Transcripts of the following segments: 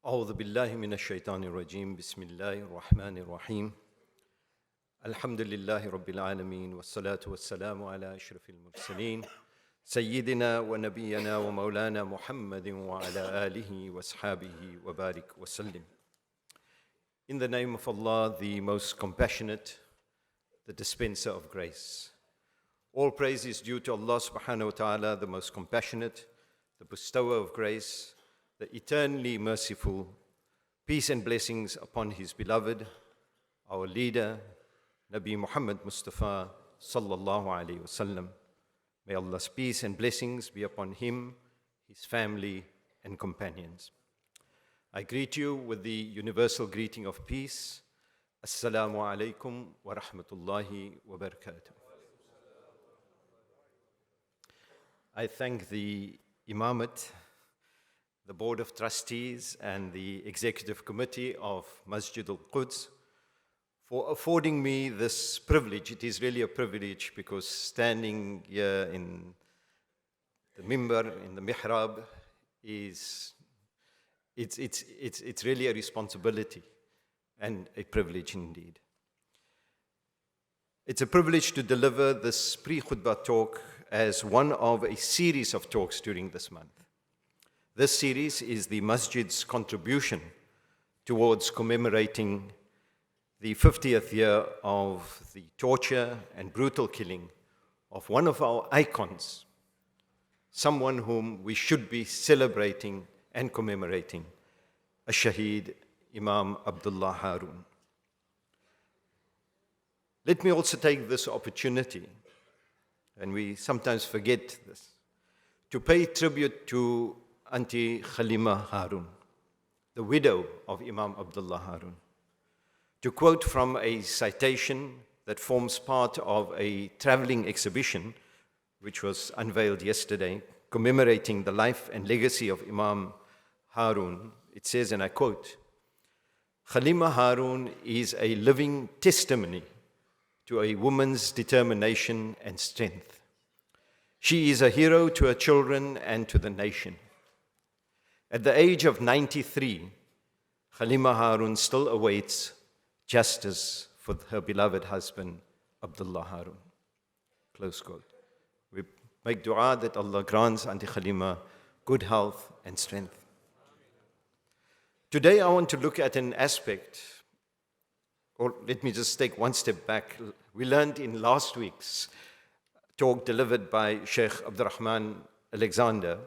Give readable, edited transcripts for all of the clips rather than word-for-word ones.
أعوذ بالله من الشيطان الرجيم بسم الله الرحمن الرحيم الحمد لله رب العالمين والصلاة والسلام على أشرف المرسلين سيدنا ونبينا ومولانا محمد وعلى آله وأصحابه وبارك وسلم. In the name of Allah, the most compassionate, the dispenser of grace. All praise is due to Allah subhanahu wa ta'ala, the most compassionate, the bestower of grace, the eternally merciful. Peace and blessings upon his beloved, our leader, Nabi Muhammad Mustafa sallallahu alayhi wasallam. May Allah's peace and blessings be upon him, his family and companions. I greet you with the universal greeting of peace. Assalamu alaikum wa rahmatullahi wa barakatuh. I thank the Imamate, the Board of Trustees and the Executive Committee of Masjidul Quds for affording me this privilege. It is really a privilege because standing here in the mimbar, in the mihrab, it's really a responsibility and a privilege indeed. It's a privilege to deliver this pre-khutbah talk as one of a series of talks during this month. This series is the Masjid's contribution towards commemorating the 50th year of the torture and brutal killing of one of our icons, someone whom we should be celebrating and commemorating, a Shaheed, Imam Abdullah Harun. Let me also take this opportunity, and we sometimes forget this, to pay tribute to Auntie Khalima Harun, the widow of Imam Abdullah Harun. To quote from a citation that forms part of a traveling exhibition which was unveiled yesterday, commemorating the life and legacy of Imam Harun, it says, and I quote, "Khalima Harun is a living testimony to a woman's determination and strength. She is a hero to her children and to the nation. At the age of 93, Khalima Harun still awaits justice for her beloved husband, Abdullah Harun." Close quote. We make dua that Allah grants Auntie Khalima good health and strength. Today I want to look at an aspect, or let me just take one step back. We learned in last week's talk delivered by Sheikh Abdurrahman Alexander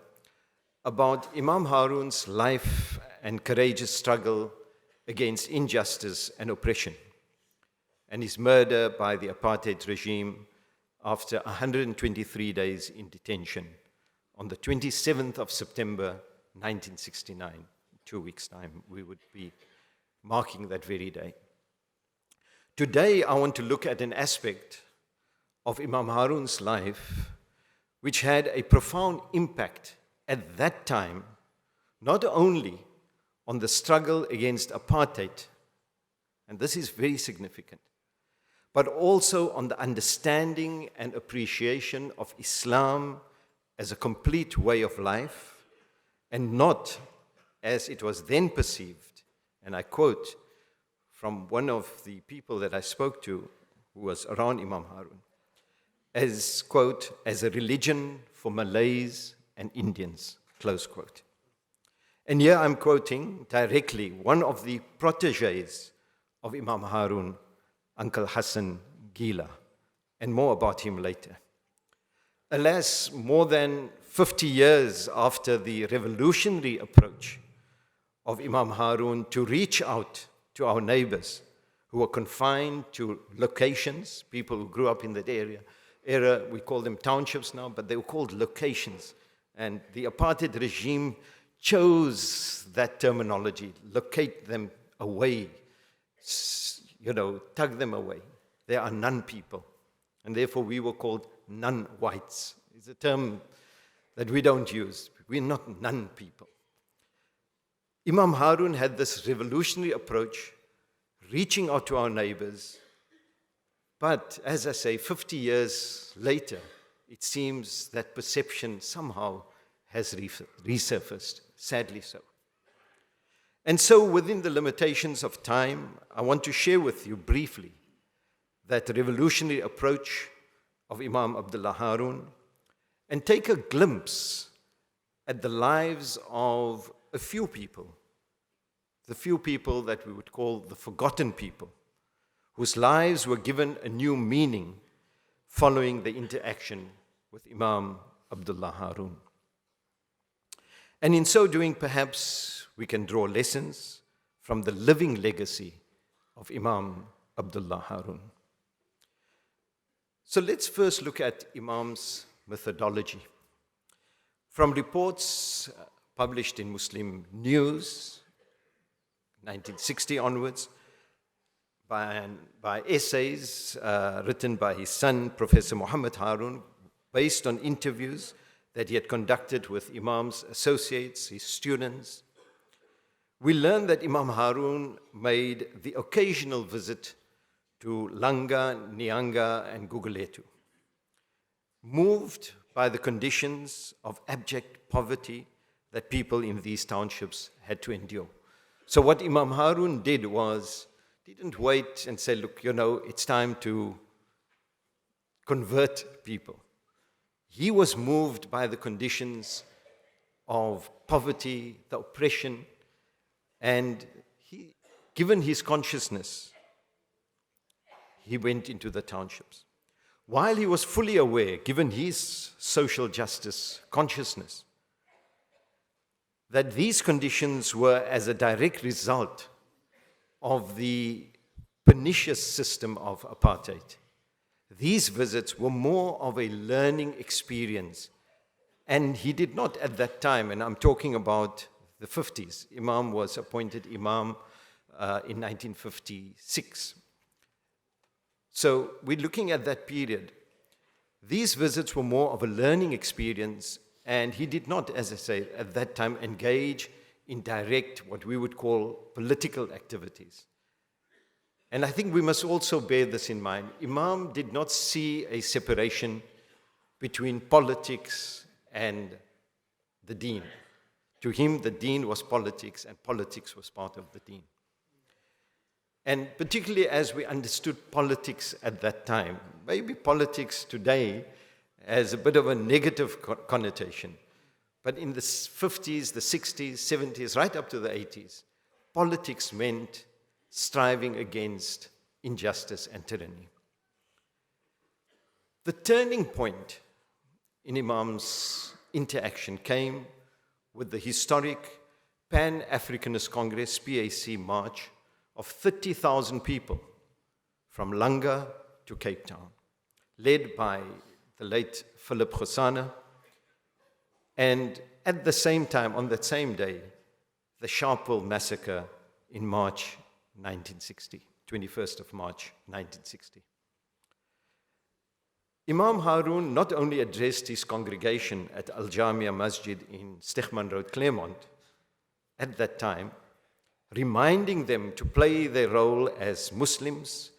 about Imam Harun's life and courageous struggle against injustice and oppression, and his murder by the apartheid regime after 123 days in detention on the 27th of September 1969. 2 weeks' time, we would be marking that very day. Today, I want to look at an aspect of Imam Harun's life which had a profound impact at that time, not only on the struggle against apartheid, and this is very significant, but also on the understanding and appreciation of Islam as a complete way of life, and not as it was then perceived. And I quote from one of the people that I spoke to who was around Imam Harun, as, quote, "as a religion for Malays and Indians," close quote. And here I'm quoting directly one of the proteges of Imam Harun, Uncle Hassan Gila, and more about him later. Alas, more than 50 years after the revolutionary approach of Imam Harun to reach out to our neighbors who were confined to locations, people who grew up in that era, we call them townships now, but they were called locations. And the apartheid regime chose that terminology, locate them away, tug them away. They are non-people. And therefore we were called non-whites. It's a term that we don't use. We're not non-people. Imam Harun had this revolutionary approach, reaching out to our neighbors. But as I say, 50 years later, it seems that perception somehow has resurfaced, sadly so. And so within the limitations of time, I want to share with you briefly that revolutionary approach of Imam Abdullah Harun and take a glimpse at the lives of a few people, the few people that we would call the forgotten people, whose lives were given a new meaning following the interaction with Imam Abdullah Harun. And in so doing, perhaps we can draw lessons from the living legacy of Imam Abdullah Harun. So let's first look at Imam's methodology. From reports published in Muslim News, 1960 onwards, by essays written by his son, Professor Muhammad Harun, based on interviews that he had conducted with Imam's associates, his students, we learn that Imam Harun made the occasional visit to Langa, Nyanga, and Guguletu. Moved by the conditions of abject poverty that people in these townships had to endure. So what Imam Harun did was, didn't wait and say, look, it's time to convert people. He was moved by the conditions of poverty, the oppression, and given his consciousness, he went into the townships. While he was fully aware, given his social justice consciousness, that these conditions were as a direct result of the pernicious system of apartheid, these visits were more of a learning experience. And he did not at that time, and I'm talking about the 50s, Imam was appointed Imam in 1956. So we're looking at that period. These visits were more of a learning experience, and he did not, as I say, at that time engage in direct, what we would call political activities. And I think we must also bear this in mind. Imam did not see a separation between politics and the deen. To him, the deen was politics, and politics was part of the deen. And particularly as we understood politics at that time, maybe politics today has a bit of a negative connotation. But in the 50s, the 60s, 70s, right up to the 80s, politics meant striving against injustice and tyranny. The turning point in Imam's interaction came with the historic Pan-Africanist Congress, PAC, march of 30,000 people from Langa to Cape Town, led by the late Philip Khosana, and at the same time, on that same day, the Sharpeville massacre in March 1960, 21st of March 1960. Imam Harun not only addressed his congregation at Al Jamia Masjid in Stegman Road, Claremont, at that time, reminding them to play their role as Muslims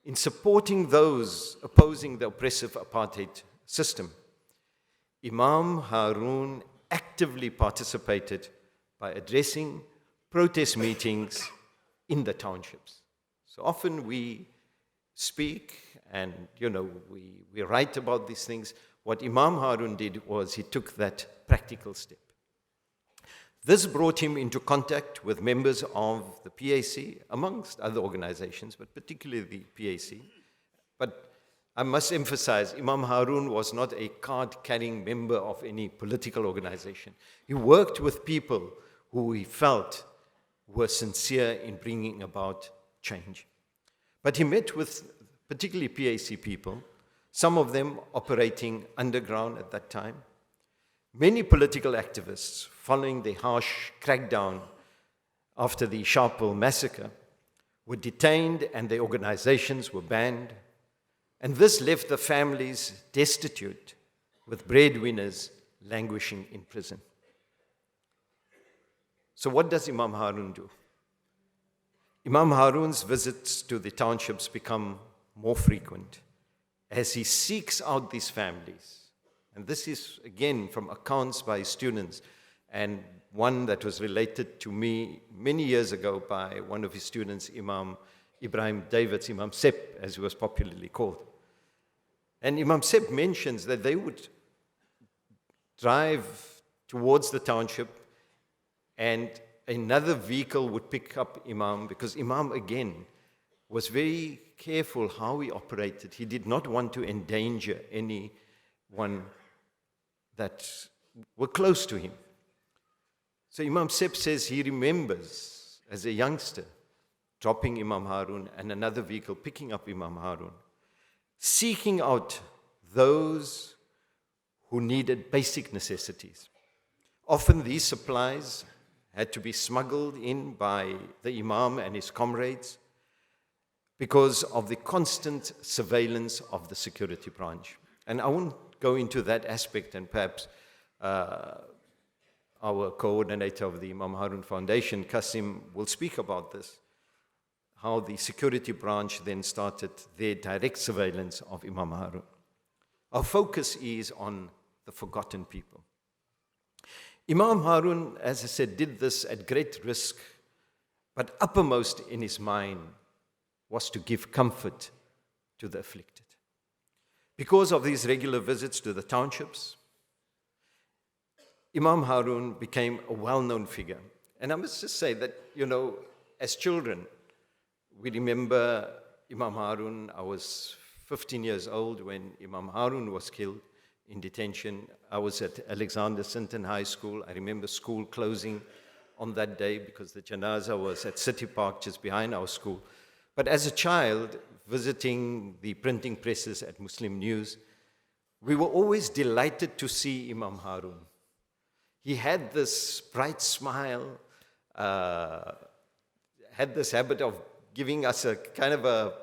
in supporting those opposing the oppressive apartheid system. Imam Harun actively participated by addressing protest meetings in the townships. So often we speak and, we write about these things. What Imam Harun did was he took that practical step. This brought him into contact with members of the PAC, amongst other organizations, but particularly the PAC. But I must emphasize, Imam Harun was not a card-carrying member of any political organization. He worked with people who he felt were sincere in bringing about change. But he met with particularly PAC people, some of them operating underground at that time. Many political activists, following the harsh crackdown after the Sharpeville massacre, were detained and their organizations were banned. And this left the families destitute, with breadwinners languishing in prison. So what does Imam Harun do? Imam Harun's visits to the townships become more frequent as he seeks out these families. And this is, again, from accounts by students and one that was related to me many years ago by one of his students, Imam Ibrahim Davids, Imam Sepp, as he was popularly called. And Imam Sepp mentions that they would drive towards the township and another vehicle would pick up Imam, because Imam, again, was very careful how he operated. He did not want to endanger anyone that were close to him. So Imam Sepp says he remembers, as a youngster, dropping Imam Harun and another vehicle picking up Imam Harun, seeking out those who needed basic necessities. Often these supplies had to be smuggled in by the Imam and his comrades because of the constant surveillance of the security branch. And I won't go into that aspect, and perhaps our coordinator of the Imam Harun Foundation, Qasim, will speak about this, how the security branch then started their direct surveillance of Imam Harun. Our focus is on the forgotten people. Imam Harun, as I said, did this at great risk, but uppermost in his mind was to give comfort to the afflicted. Because of these regular visits to the townships, Imam Harun became a well-known figure. And I must just say that, as children, we remember Imam Harun. I was 15 years old when Imam Harun was killed in detention. I was at Alexander Sinton High School. I remember school closing on that day because the janazah was at City Park just behind our school. But as a child, visiting the printing presses at Muslim News, we were always delighted to see Imam Harun. He had this bright smile, had this habit of giving us a kind of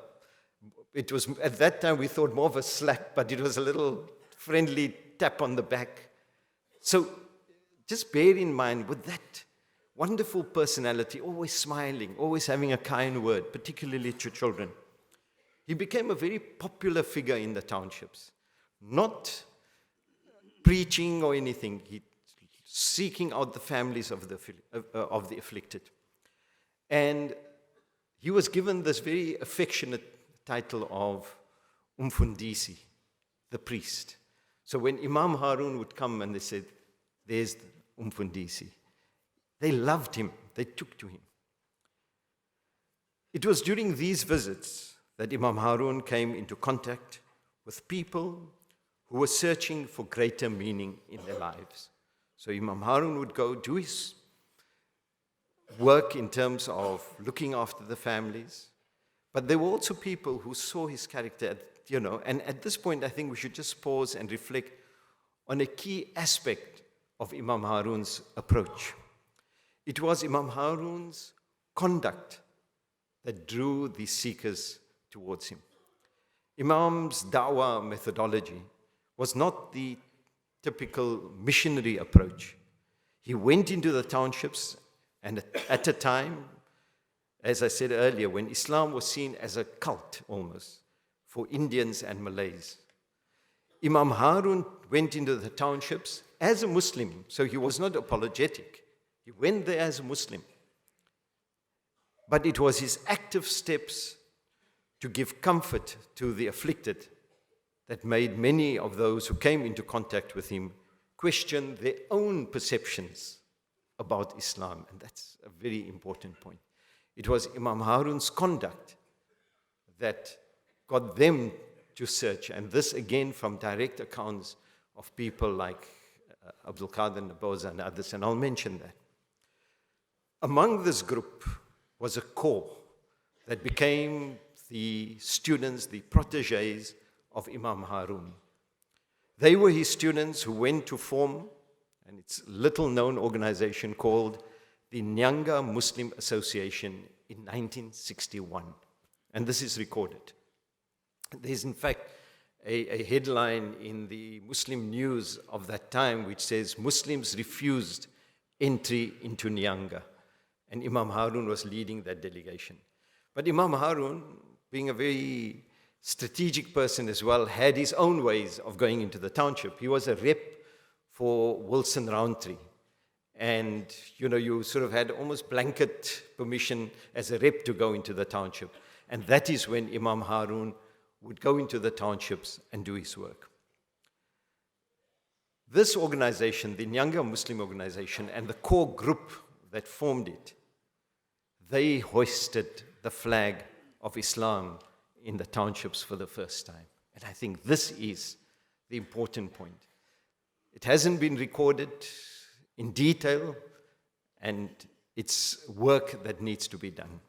it was, at that time we thought more of a slap, but it was a little friendly tap on the back. So just bear in mind, with that wonderful personality, always smiling, always having a kind word, particularly to children, he became a very popular figure in the townships. Not preaching or anything, he seeking out the families of the afflicted. And he was given this very affectionate title of Umfundisi, the priest. So when Imam Harun would come and they said, there's the Umfundisi, they loved him, they took to him. It was during these visits that Imam Harun came into contact with people who were searching for greater meaning in their lives. So Imam Harun would go do his work in terms of looking after the families, but there were also people who saw his character, and at this point I think we should just pause and reflect on a key aspect of Imam Harun's approach. It was Imam Harun's conduct that drew these seekers towards him. Imam's da'wah methodology was not the typical missionary approach. He went into the townships, and at a time, as I said earlier, when Islam was seen as a cult almost for Indians and Malays, Imam Harun went into the townships as a Muslim, so he was not apologetic. He went there as a Muslim. But it was his active steps to give comfort to the afflicted that made many of those who came into contact with him question their own perceptions about Islam. And that's a very important point. It was Imam Harun's conduct that got them to search, and this again from direct accounts of people like Abdul Qadir Naboza and others, and I'll mention that. Among this group was a corps that became the students, the protégés of Imam Harun. They were his students who went to form, and it's a little-known organization called the Nyanga Muslim Association in 1961. And this is recorded. There's, in fact, a headline in the Muslim news of that time which says, Muslims refused entry into Nyanga. And Imam Harun was leading that delegation. But Imam Harun, being a very strategic person as well, had his own ways of going into the township. He was a rep for Wilson Roundtree. And, you sort of had almost blanket permission as a rep to go into the township. And that is when Imam Harun would go into the townships and do his work. This organization, the Nyanga Muslim organization, and the core group that formed it, they hoisted the flag of Islam in the townships for the first time. And I think this is the important point. It hasn't been recorded in detail, and it's work that needs to be done.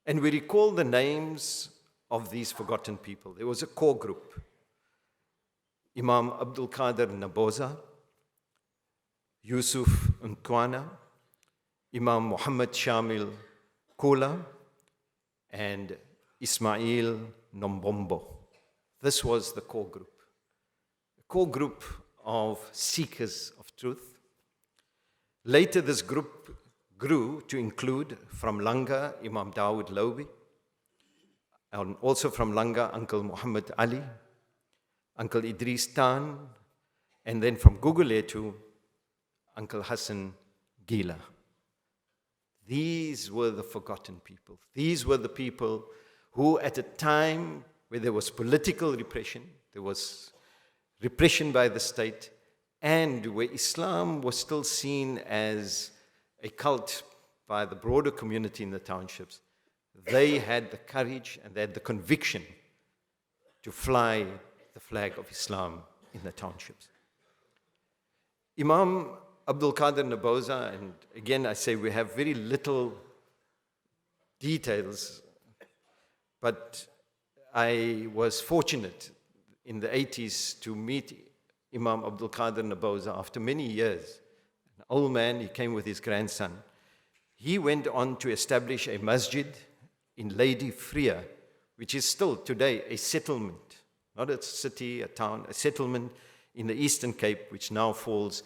And we recall the names of these forgotten people. There was a core group: Imam Abdul Qadir Naboza, Yusuf Nkwana, Imam Muhammad Shamil Kula, and Ismail Nombombo. This was the core group. A core group of seekers of truth. Later, this group grew to include from Langa, Imam Dawood Lobi, and also from Langa, Uncle Muhammad Ali, Uncle Idris Tan, and then from Guguletu, Uncle Hassan Gila. These were the forgotten people. These were the people who, at a time where there was political repression, there was repression by the state, and where Islam was still seen as a cult by the broader community in the townships, they had the courage and they had the conviction to fly the flag of Islam in the townships. Imam Abdul Qadir Naboza, and again I say we have very little details, but I was fortunate in the 80s to meet Imam Abdul Qadir Naboza after many years. An old man, he came with his grandson. He went on to establish a masjid in Lady Freya, which is still today a settlement, not a city, a town, a settlement in the Eastern Cape, which now falls,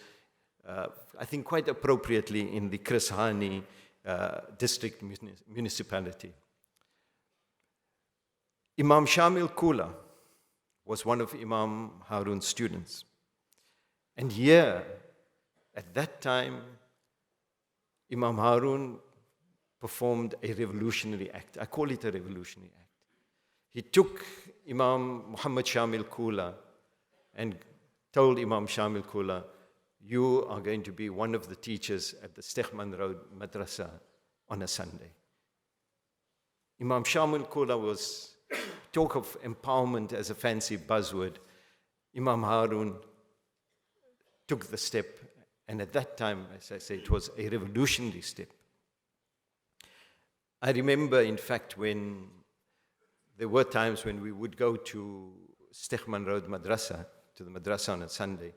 I think quite appropriately, in the Chris Hani district municipality. Imam Shamil Kula was one of Imam Harun's students. And here, at that time, Imam Harun performed a revolutionary act. I call it a revolutionary act. He took Imam Muhammad Shamil Kula and told Imam Shamil Kula, you are going to be one of the teachers at the Stekhman Road Madrasa on a Sunday. Imam Shamil Kula was, talk of empowerment as a fancy buzzword. Imam Harun took the step, and at that time, as I say, it was a revolutionary step. I remember, in fact, when there were times when we would go to Stekhman Road Madrasa, to the madrasa on a Sunday,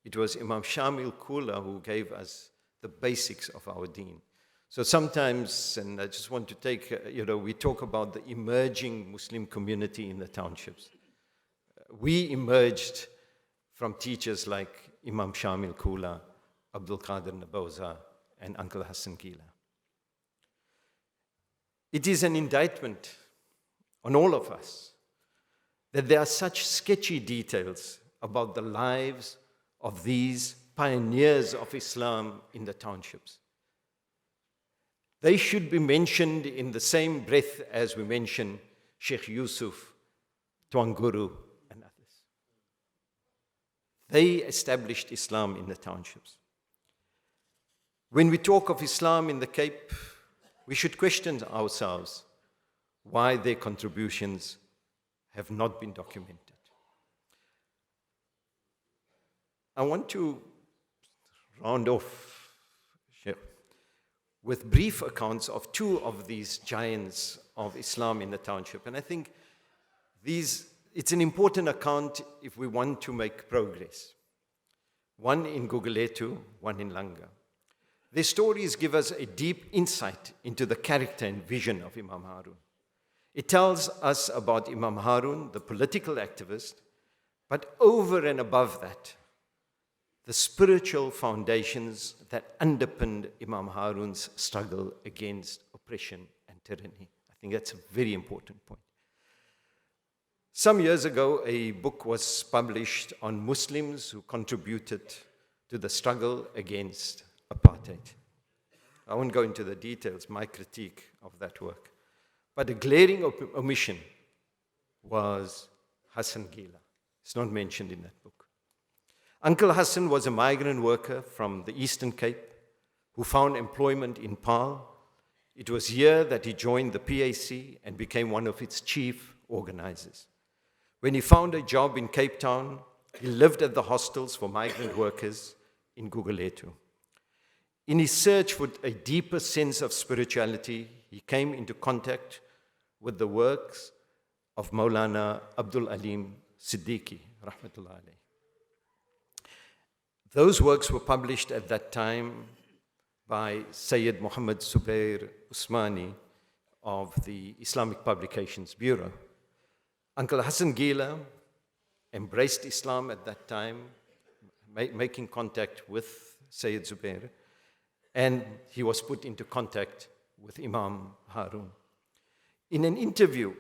it was Imam Shamil Kula who gave us the basics of our deen. So sometimes, and I just want to take, we talk about the emerging Muslim community in the townships. We emerged from teachers like Imam Shamil Kula, Abdul Qadir Naboza, and Uncle Hassan Gila. It is an indictment on all of us that there are such sketchy details about the lives of these pioneers of Islam in the townships. They should be mentioned in the same breath as we mention Sheikh Yusuf, Twanguru, and others. They established Islam in the townships. When we talk of Islam in the Cape, we should question ourselves why their contributions have not been documented. I want to round off with brief accounts of two of these giants of Islam in the township. And I think it's an important account if we want to make progress. One in Guguletu, one in Langa. Their stories give us a deep insight into the character and vision of Imam Harun. It tells us about Imam Harun, the political activist, but over and above that, the spiritual foundations that underpinned Imam Harun's struggle against oppression and tyranny. I think that's a very important point. Some years ago, a book was published on Muslims who contributed to the struggle against apartheid. I won't go into the details, my critique of that work. But a glaring omission was Hassan Gila. It's not mentioned in that book. Uncle Hassan was a migrant worker from the Eastern Cape who found employment in Paarl. It was here that he joined the PAC and became one of its chief organizers. When he found a job in Cape Town, he lived at the hostels for migrant workers in Gugulethu. In his search for a deeper sense of spirituality, he came into contact with the works of Maulana Abdul Alim Siddiqui, rahmatullah alayh. Those works were published at that time by Sayyid Muhammad Zubair Usmani of the Islamic Publications Bureau. Uncle Hassan Gila embraced Islam at that time, making contact with Sayyid Zubair, and he was put into contact with Imam Harun. In an interview,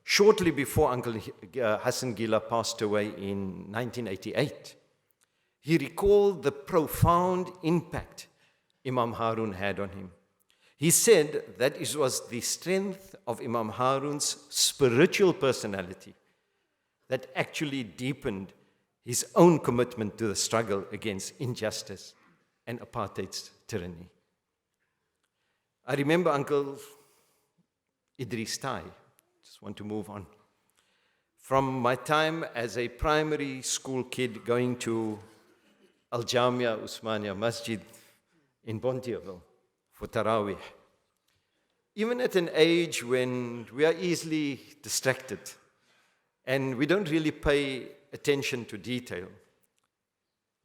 shortly before Uncle Hassan Gila passed away in 1988, he recalled the profound impact Imam Harun had on him. He said that it was the strength of Imam Harun's spiritual personality that actually deepened his own commitment to the struggle against injustice and apartheid's tyranny. I remember Uncle Idris Tai. Just want to move on. From my time as a primary school kid going to Al Jamia Usmania Masjid in Bonteheuwel for Taraweeh. Even at an age when we are easily distracted and we don't really pay attention to detail,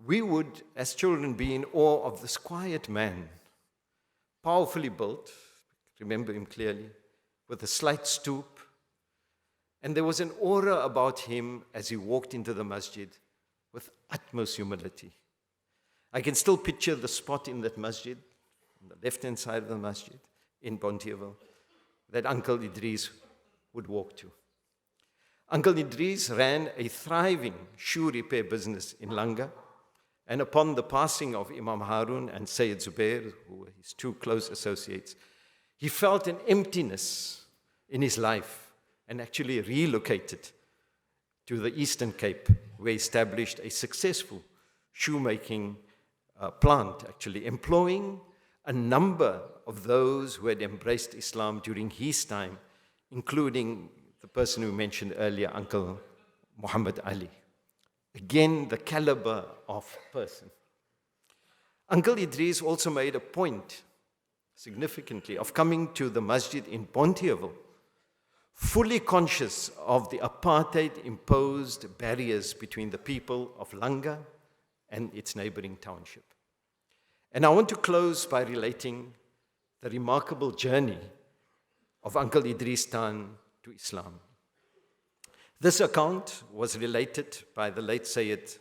we would, as children, be in awe of this quiet man, powerfully built, remember him clearly, with a slight stoop. And there was an aura about him as he walked into the masjid with utmost humility. I can still picture the spot in that masjid, on the left-hand side of the masjid in Bonteheuwel, that Uncle Idris would walk to. Uncle Idris ran a thriving shoe repair business in Langa, and upon the passing of Imam Harun and Sayyid Zubair, who were his two close associates, he felt an emptiness in his life and actually relocated to the Eastern Cape, where he established a successful shoemaking plant, actually employing a number of those who had embraced Islam during his time, including the person we mentioned earlier, Uncle Muhammad Ali. Again, the caliber of person. Uncle Idris also made a point, significantly, of coming to the masjid in Bonteheuwel, fully conscious of the apartheid-imposed barriers between the people of Langa and its neighboring township. And I want to close by relating the remarkable journey of Uncle Idris Tan to Islam. This account was related by the late Sayyid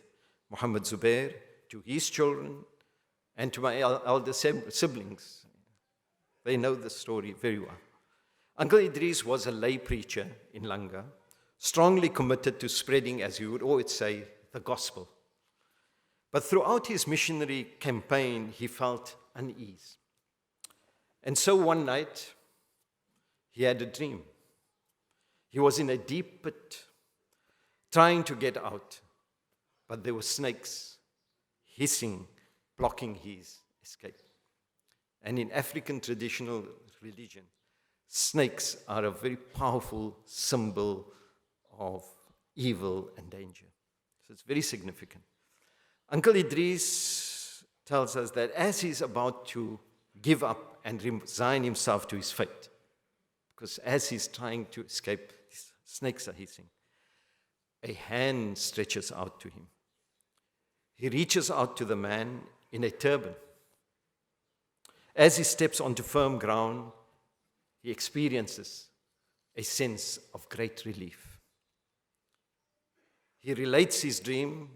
Muhammad Zubair to his children and to my elder siblings. They know the story very well. Uncle Idris was a lay preacher in Langa, strongly committed to spreading, as you would always say, the gospel. But throughout his missionary campaign, he felt unease. And so one night, he had a dream. He was in a deep pit, trying to get out, but there were snakes hissing, blocking his escape. And in African traditional religion, snakes are a very powerful symbol of evil and danger. So it's very significant. Uncle Idris tells us that as he's about to give up and resign himself to his fate, because as he's trying to escape, these snakes are hissing, a hand stretches out to him. He reaches out to the man in a turban. As he steps onto firm ground, he experiences a sense of great relief. He relates his dream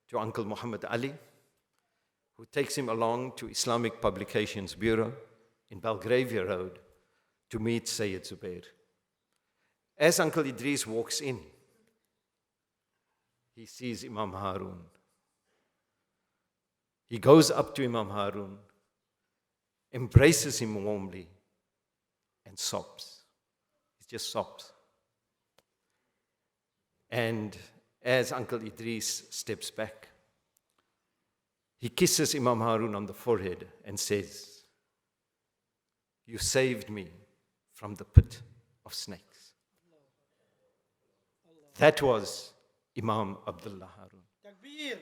to Uncle Muhammad Ali, who takes him along to Islamic Publications Bureau in Belgravia Road to meet Sayyid Zubair. As Uncle Idris walks in, he sees Imam Harun. He goes up to Imam Harun, embraces him warmly, and sobs. He just sobs. And as Uncle Idris steps back, he kisses Imam Harun on the forehead and says, "You saved me from the pit of snakes." That was Imam Abdullah Harun. Takbir.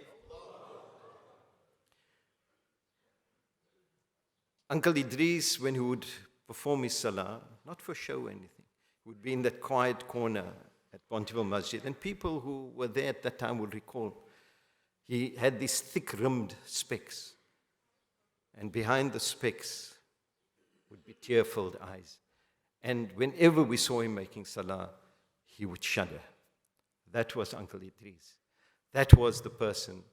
Uncle Idris, when he would perform his salah, not for show or anything, would be in that quiet corner at Bonteville Masjid. And people who were there at that time would recall, he had these thick-rimmed specs. And behind the specs would be tear-filled eyes. And whenever we saw him making salah, he would shudder. That was Uncle Idris. That was the person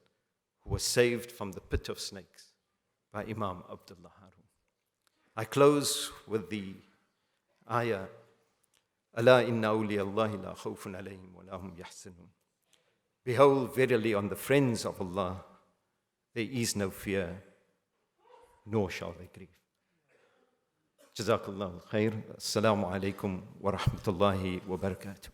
who was saved from the pit of snakes by Imam Abdullah Harun. I close with the ayah, "Ala inna awliya Allahi la khawfun alayhim wa la hum yahzanun." Behold, verily on the friends of Allah there is no fear, nor shall they grieve. Jazakallahu khair. Assalamu alaikum wa rahmatullahi wa barakatuh.